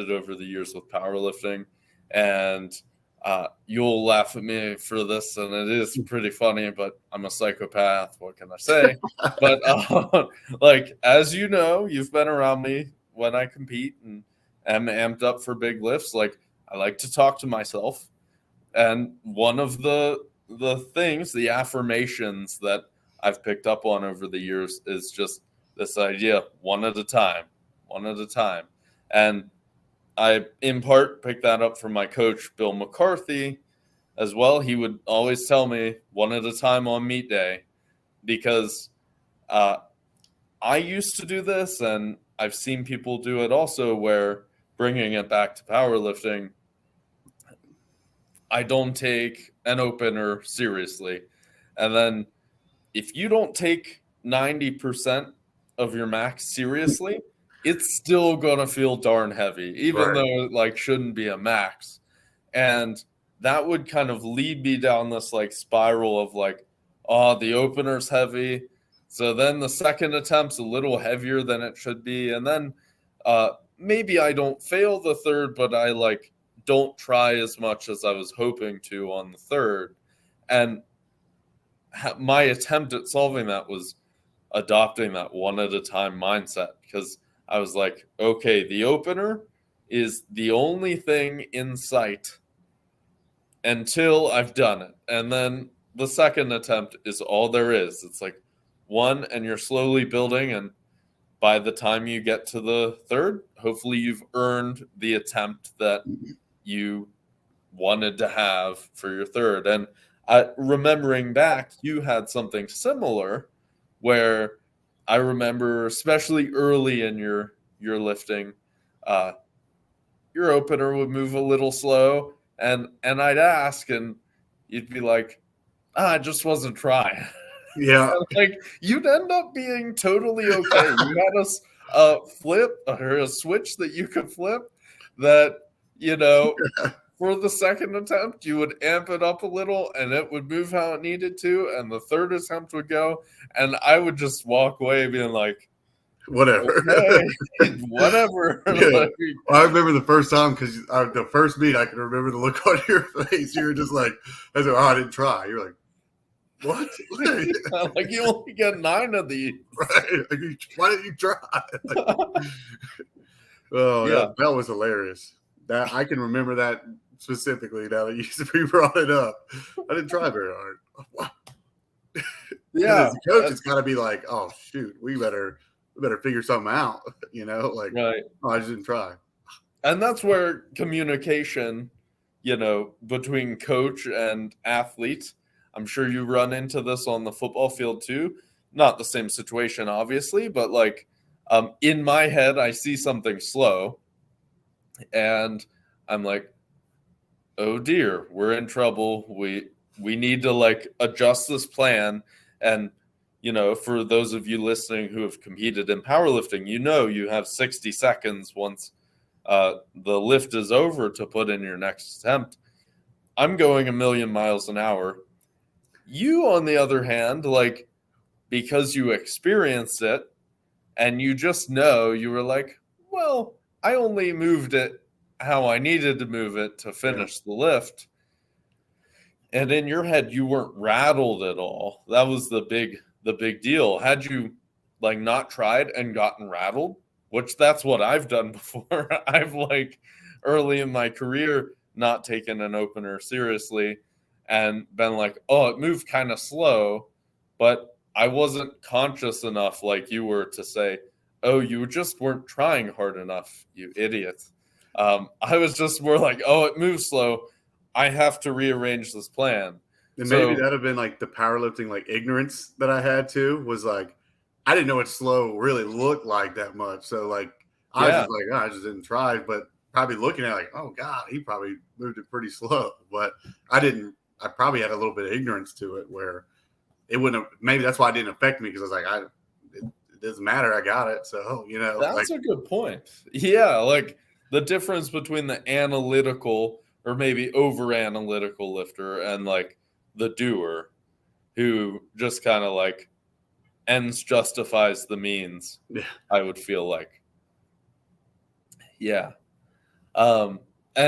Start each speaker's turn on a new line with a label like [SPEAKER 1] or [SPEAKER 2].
[SPEAKER 1] over the years with powerlifting, and you'll laugh at me for this, and it is pretty funny, but I'm a psychopath. What can I say? But like, as you know, you've been around me when I compete and am amped up for big lifts. Like, I like to talk to myself, and one of the things, the affirmations that I've picked up on over the years is just this idea: one at a time, one at a time. And I, in part, picked that up from my coach, Bill McCarthy, as well. He would always tell me one at a time on meet day, because I used to do this, and I've seen people do it also, where bringing it back to powerlifting, I don't take an opener seriously. And then if you don't take 90% of your max seriously, it's still going to feel darn heavy, even though it like shouldn't be a max. And that would kind of lead me down this like spiral of like, oh, the opener's heavy. So then the second attempt's a little heavier than it should be. And then maybe I don't fail the third, but I like don't try as much as I was hoping to on the third. And my attempt at solving that was adopting that one at a time mindset, because I was like, okay, the opener is the only thing in sight until I've done it. And then the second attempt is all there is. It's like one, and you're slowly building. And by the time you get to the third, hopefully you've earned the attempt that you wanted to have for your third. And remembering back, you had something similar where I remember, especially early in your lifting, your opener would move a little slow, and I'd ask, and you'd be like, I just wasn't trying.
[SPEAKER 2] Yeah.
[SPEAKER 1] Like, you'd end up being totally okay. You had a flip or a switch that you could flip that, you know, for the second attempt, you would amp it up a little and it would move how it needed to. And the third attempt would go, and I would just walk away being like,
[SPEAKER 2] whatever.
[SPEAKER 1] Okay, whatever.
[SPEAKER 2] Yeah.
[SPEAKER 1] Like,
[SPEAKER 2] I remember the first time, because the first meet, I can remember the look on your face. You were just like, I said, oh, I didn't try. You're like, what?
[SPEAKER 1] like, you only get 9 of these.
[SPEAKER 2] Right. Like, why didn't you try? Like, oh, yeah. That was hilarious. That I can remember that specifically now that you brought it up. I didn't try very hard.
[SPEAKER 1] Yeah.
[SPEAKER 2] As a coach, it's got to be like, oh, shoot, we better figure something out, you know? Like,
[SPEAKER 1] right.
[SPEAKER 2] Oh, I just didn't try.
[SPEAKER 1] And that's where communication, you know, between coach and athlete, I'm sure you run into this on the football field too. Not the same situation, obviously, but like in my head, I see something slow and I'm like, oh dear, we're in trouble. We need to like adjust this plan. And, you know, for those of you listening who have competed in powerlifting, you know, you have 60 seconds once the lift is over to put in your next attempt. I'm going a million miles an hour. You, on the other hand, like, because you experienced it and you just know, you were like, well, I only moved it how I needed to move it to finish the lift. And in your head, you weren't rattled at all. That was the big deal. Had you like not tried and gotten rattled, which that's what I've done before. I've like early in my career not taken an opener seriously and been like, oh, it moved kind of slow, but I wasn't conscious enough like you were to say, oh, you just weren't trying hard enough, you idiot. I was just more like, oh, it moves slow. I have to rearrange this plan.
[SPEAKER 2] And maybe that'd have been like the powerlifting like ignorance that I had too, was like, I didn't know what slow really looked like that much. So like, I was just like, oh, I just didn't try, but probably looking at it like, oh God, he probably moved it pretty slow. But I probably had a little bit of ignorance to it where it wouldn't have, maybe that's why it didn't affect me, because I was like, it doesn't matter. I got it. So, you know.
[SPEAKER 1] That's like, a good point. Yeah. Like the difference between the analytical or maybe over analytical lifter and like the doer who just kind of like ends justifies the means.
[SPEAKER 2] Yeah.
[SPEAKER 1] I would feel like. Yeah.